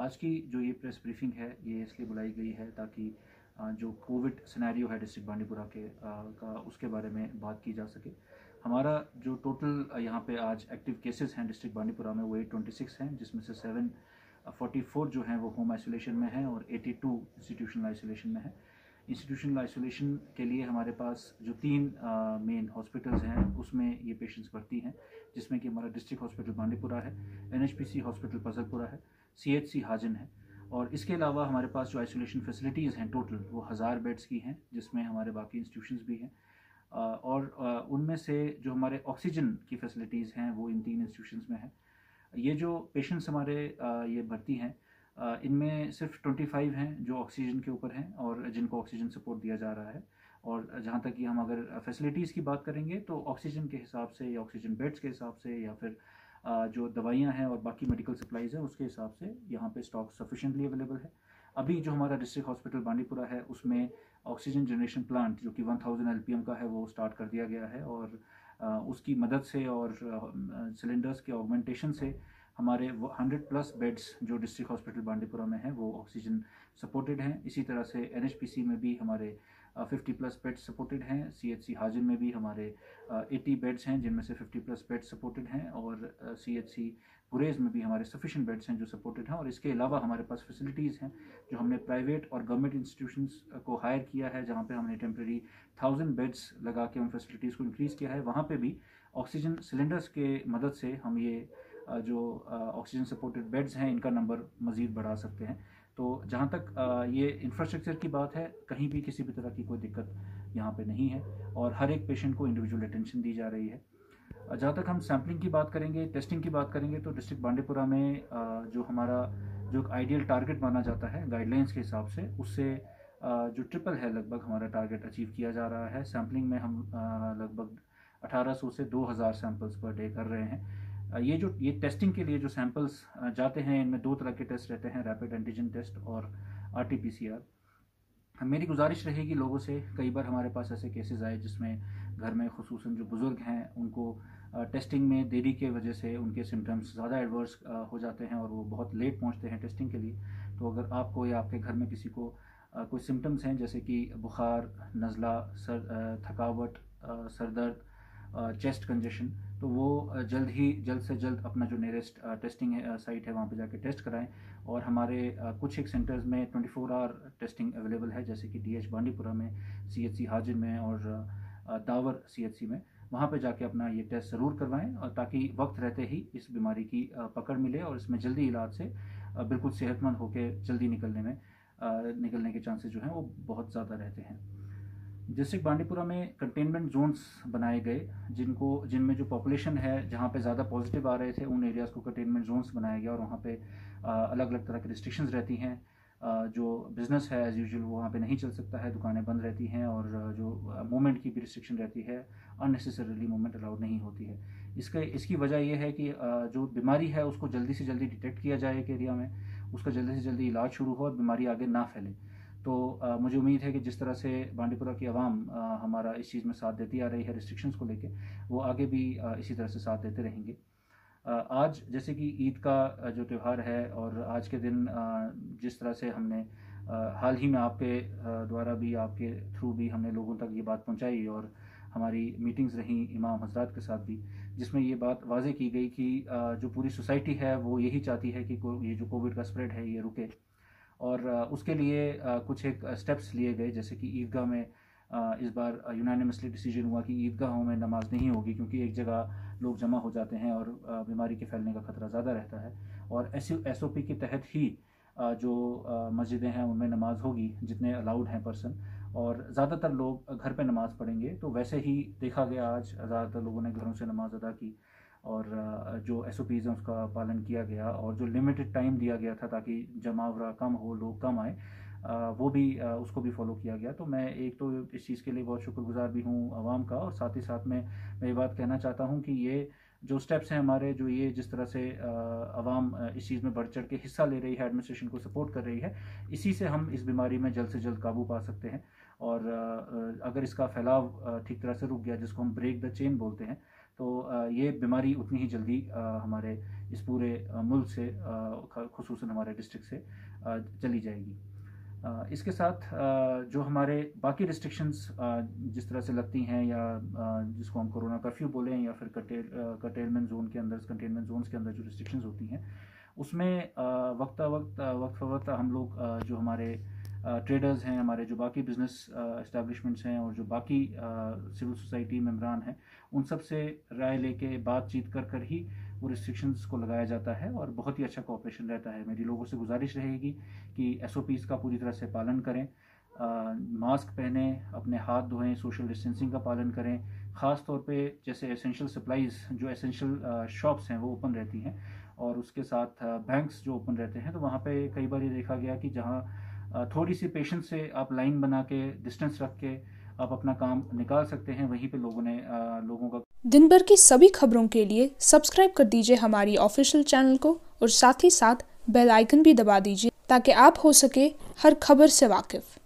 आज की जो ये प्रेस ब्रीफिंग है ये इसलिए बुलाई गई है ताकि जो कोविड सिनेरियो है डिस्ट्रिक्ट बांडीपुरा के का उसके बारे में बात की जा सके। हमारा जो टोटल यहाँ पे आज एक्टिव केसेस हैं डिस्ट्रिक्ट बांडीपुरा में वो 826 हैं, जिसमें से 744 जो हैं वो होम आइसोलेशन में हैं और 82 इंस्टीट्यूशनल आइसोलेशन में हैं। इंस्टीट्यूशनल आइसोलेशन के लिए हमारे पास जो 3 मेन हॉस्पिटल्स हैं उसमें ये पेशेंट्स भर्ती हैं, जिसमें कि हमारा डिस्ट्रिक्ट हॉस्पिटल बांडीपुरा है, NHPC हॉस्पिटल पजलपुरा है, CHC हाजिन है और इसके अलावा हमारे पास जो आइसोलेशन फैसिलिटीज़ हैं टोटल वो 1000 बेड्स की हैं, जिसमें हमारे बाकी इंस्टीट्यूशंस भी हैं और उनमें से जो हमारे ऑक्सीजन की फैसिलिटीज़ हैं वो इन 3 इंस्टीट्यूशंस में है। ये जो पेशेंट्स हमारे ये भर्ती हैं इनमें सिर्फ 25 हैं जो ऑक्सीजन के ऊपर हैं और जिनको ऑक्सीजन सपोर्ट दिया जा रहा है। और जहाँ तक कि हम अगर फैसिलिटीज़ की बात करेंगे तो ऑक्सीजन के हिसाब से या ऑक्सीजन बेड्स के हिसाब से या फिर जो दवाइयाँ हैं और बाकी मेडिकल सप्लाईज़ हैं उसके हिसाब से यहाँ पे स्टॉक सफिशेंटली अवेलेबल है। अभी जो हमारा डिस्ट्रिक्ट हॉस्पिटल बांडीपुरा है उसमें ऑक्सीजन जनरेशन प्लांट जो कि 1000 LPM का है वो स्टार्ट कर दिया गया है और उसकी मदद से और सिलेंडर्स के ऑगमेंटेशन से हमारे 100+ बेड्स जो डिस्ट्रिक्ट हॉस्पिटल बांडीपुरा में हैं वो ऑक्सीजन सपोर्टेड हैं। इसी तरह से NHPC में भी हमारे 50+ बेड्स सपोर्टेड हैं। CHC हाजिन में भी हमारे 80 बेड्स हैं जिनमें से 50+ बेड्स सपोर्टेड हैं और CHC गुरेज में भी हमारे सफिशेंट बेड्स हैं जो सपोर्टेड हैं। और इसके अलावा हमारे पास फैसिलिटीज़ हैं जो हमने प्राइवेट और गवर्नमेंट इंस्टीट्यूशंस को हायर किया है, जहाँ पे हमने टेम्प्रेरी 1000 बेड्स लगा के उन फैसिलिटीज़ को इंक्रीज़ किया है। वहाँ पे भी ऑक्सीजन सिलेंडर्स के मदद से हम ये जो ऑक्सीजन सपोर्टेड बेड्स हैं इनका नंबर मज़ीद बढ़ा सकते हैं। तो जहाँ तक ये इंफ्रास्ट्रक्चर की बात है, कहीं भी किसी भी तरह की कोई दिक्कत यहाँ पे नहीं है और हर एक पेशेंट को इंडिविजुअल अटेंशन दी जा रही है। जहाँ तक हम सैम्पलिंग की बात करेंगे, टेस्टिंग की बात करेंगे तो डिस्ट्रिक्ट बांडीपुरा में जो हमारा जो आइडियल टारगेट माना जाता है गाइडलाइंस के हिसाब से, उससे जो ट्रिपल है लगभग हमारा टारगेट अचीव किया जा रहा है। सैम्पलिंग में हम लगभग 1800 से 2000 सैंपल्स पर डे कर रहे हैं। ये टेस्टिंग के लिए जो सैंपल्स जाते हैं इनमें 2 तरह के टेस्ट रहते हैं, रैपिड एंटीजन टेस्ट और RT-PCR। मेरी गुजारिश रहेगी लोगों से, कई बार हमारे पास ऐसे केसेस आए जिसमें घर में खुसूसन जो बुज़ुर्ग हैं उनको टेस्टिंग में देरी के वजह से उनके सिम्टम्स ज़्यादा एडवर्स हो जाते हैं और वो बहुत लेट पहुंचते हैं टेस्टिंग के लिए। तो अगर आपको या आपके घर में किसी को कोई सिम्टम्स हैं जैसे कि बुखार, नज़ला, थकावट, सर दर्द, चेस्ट कंजेशन, तो वो जल्द से जल्द अपना जो नियरेस्ट टेस्टिंग साइट है वहाँ पे जाके टेस्ट कराएं। और हमारे कुछ एक सेंटर्स में 24 आवर टेस्टिंग अवेलेबल है, जैसे कि DH बांडीपुरा में, CHC हाजिन में और दावर CHC में। वहाँ पे जाके अपना ये टेस्ट ज़रूर करवाएं और ताकि वक्त रहते ही इस बीमारी की पकड़ मिले और इसमें जल्दी इलाज से बिल्कुल सेहतमंद होकर जल्दी निकलने के चांसेस जो हैं वो बहुत ज़्यादा रहते हैं। डिस्ट्रिक्ट बांडीपुरा में कंटेनमेंट जोन्स बनाए गए जिनमें जो पॉपुलेशन है जहाँ पे ज़्यादा पॉजिटिव आ रहे थे उन एरियाज़ को कंटेनमेंट जोन्स बनाया गया और वहाँ पे अलग अलग तरह की रिस्ट्रिक्शंस रहती हैं। जो बिज़नेस है एज़ यूजुअल वो वहाँ पे नहीं चल सकता है, दुकानें बंद रहती हैं और जो मूवमेंट की भी रिस्ट्रिक्शन रहती है, अननेसेसरीली मूवमेंट अलाउड नहीं होती है। इसकी वजह यह है कि जो बीमारी है उसको जल्दी से जल्दी डिटेक्ट किया जाए एक एरिया में, उसका जल्दी से जल्दी इलाज शुरू हो और बीमारी आगे ना फैले। तो मुझे उम्मीद है कि जिस तरह से बांडीपुरा की आवाम हमारा इस चीज़ में साथ देती आ रही है रिस्ट्रिक्शंस को लेके, वो आगे भी इसी तरह से साथ देते रहेंगे। आज जैसे कि ईद का जो त्यौहार है और आज के दिन जिस तरह से हमने हाल ही में आपके द्वारा भी, आपके थ्रू भी हमने लोगों तक ये बात पहुंचाई और हमारी मीटिंग्स रहीं इमाम हजरात के साथ भी, जिसमें ये बात वाज़ेह की गई कि जो पूरी सोसाइटी है वो यही चाहती है कि ये जो कोविड का स्प्रेड है ये रुके और उसके लिए कुछ एक स्टेप्स लिए गए, जैसे कि ईदगाह में इस बार यूनानिमसली डिसीजन हुआ कि ईदगाहों में नमाज नहीं होगी क्योंकि एक जगह लोग जमा हो जाते हैं और बीमारी के फैलने का खतरा ज़्यादा रहता है। और SOP के तहत ही जो मस्जिदें हैं उनमें नमाज होगी जितने अलाउड हैं पर्सन, और ज़्यादातर लोग घर पे नमाज़ पढ़ेंगे। तो वैसे ही देखा गया आज ज़्यादातर लोगों ने घरों से नमाज अदा की और जो SOPs हैं उसका पालन किया गया और जो लिमिटेड टाइम दिया गया था ताकि जमावड़ा कम हो, लोग कम आए, वो भी उसको भी फॉलो किया गया। तो मैं एक तो इस चीज़ के लिए बहुत शुक्रगुजार भी हूँ आवाम का, और साथ ही साथ में मैं ये बात कहना चाहता हूँ कि ये जो स्टेप्स हैं हमारे, जो ये जिस तरह से आवाम इस चीज़ में बढ़ चढ़ के हिस्सा ले रही है, एडमिनिस्ट्रेशन को सपोर्ट कर रही है, इसी से हम इस बीमारी में जल्द से जल्द काबू पा सकते हैं। और अगर इसका फैलाव ठीक तरह से रुक गया, जिसको हम ब्रेक द चेन बोलते हैं, तो ये बीमारी उतनी ही जल्दी हमारे इस पूरे मुल्क से खुसूसन हमारे डिस्ट्रिक्ट से चली जाएगी। इसके साथ जो हमारे बाकी रिस्ट्रिक्शंस जिस तरह से लगती हैं या जिसको हम कोरोना कर्फ्यू बोलें या फिर कंटेनमेंट जोन के अंदर कंटेनमेंट जोन्स के अंदर जो रिस्ट्रिक्शंस होती हैं उसमें वक्त वक्त हम लोग जो हमारे ट्रेडर्स हैं, हमारे जो बाकी बिजनेस एस्टेब्लिशमेंट्स हैं और जो बाकी सिविल सोसाइटी मेंबरान हैं उन सब से राय लेके बातचीत कर ही वो रिस्ट्रिक्शंस को लगाया जाता है और बहुत ही अच्छा कोऑपरेशन रहता है। मेरी लोगों से गुजारिश रहेगी कि SOPs का पूरी तरह से पालन करें, मास्क पहने, अपने हाथ धोएं, सोशल डिस्टेंसिंग का पालन करें। ख़ास तौर पे जैसे एसेंशियल सप्लाईज़ जो एसेंशियल शॉप्स हैं वो ओपन रहती हैं और उसके साथ बैंक्स जो ओपन रहते हैं, तो वहाँ पे कई बार ये देखा गया कि जहाँ थोड़ी सी पेशेंस से आप लाइन बना के डिस्टेंस रख के आप अपना काम निकाल सकते हैं, वहीं पे लोगों का। दिन भर की सभी खबरों के लिए सब्सक्राइब कर दीजिए हमारी ऑफिशियल चैनल को और साथ ही साथ बेल आइकन भी दबा दीजिए ताकि आप हो सके हर खबर से वाकिफ।